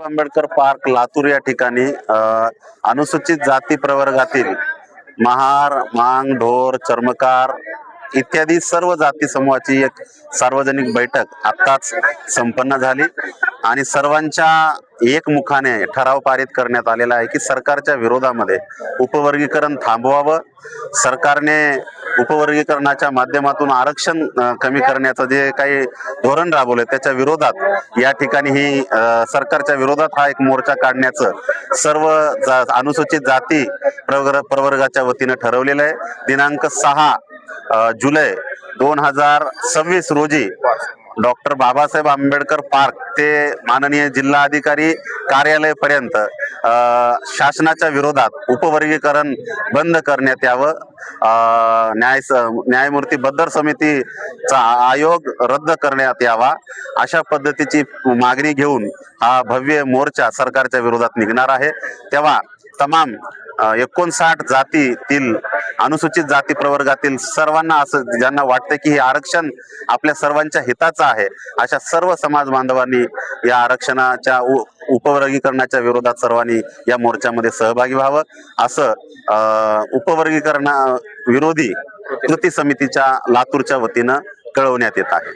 Ambedkar park Latur या ठिकाणी अनुसूचित जाती प्रवर्गातील महार, मांग, ढोर, चर्मकार इत्यादी सर्व जाती समूहाची एक सार्वजनिक बैठक आत्ताच संपन्न झाली आणि सर्वांच्या एकमुखाने ठराव पारित करण्यात आलेला आहे की सरकारच्या विरोधामध्ये उपवर्गीकरण थांबवावं. सरकारने उपवर्गीकरणाच्या माध्यमातून आरक्षण कमी करण्याचं जे काही धोरण राबवलं त्याच्या विरोधात या ठिकाणी ही सरकारच्या विरोधात हा एक मोर्चा काढण्याचं सर्व अनुसूचित जाती प्रवर्गाच्या वतीने ठरवलेलं आहे. दिनांक 6 जुलै 2026 रोजी डॉक्टर बाबासाहेब आंबेडकर पार्क ते माननीय जिल्हा अधिकारी कार्यालय पर्यंत शासनाच्या विरोधात उपवर्गीकरण बंद करण्यात यावं. न्यायमूर्ती बद्दर समितीचा आयोग रद्द करण्यात यावा अशा पद्धतीची मागणी घेऊन हा भव्य मोर्चा सरकारच्या विरोधात निघणार आहे. तेव्हा तमाम 59 जातीतील अनुसूचित जाती प्रवर्गातील सर्वांना असं ज्यांना वाटतं की हे आरक्षण आपल्या सर्वांच्या हिताचं आहे अशा सर्व समाज बांधवांनी या आरक्षणाच्या उपवर्गीकरणाच्या विरोधात सर्वांनी या मोर्चामध्ये सहभागी व्हावं असं उपवर्गीकरणा विरोधी कृती समितीच्या लातूरच्या वतीनं कळवण्यात येत आहे.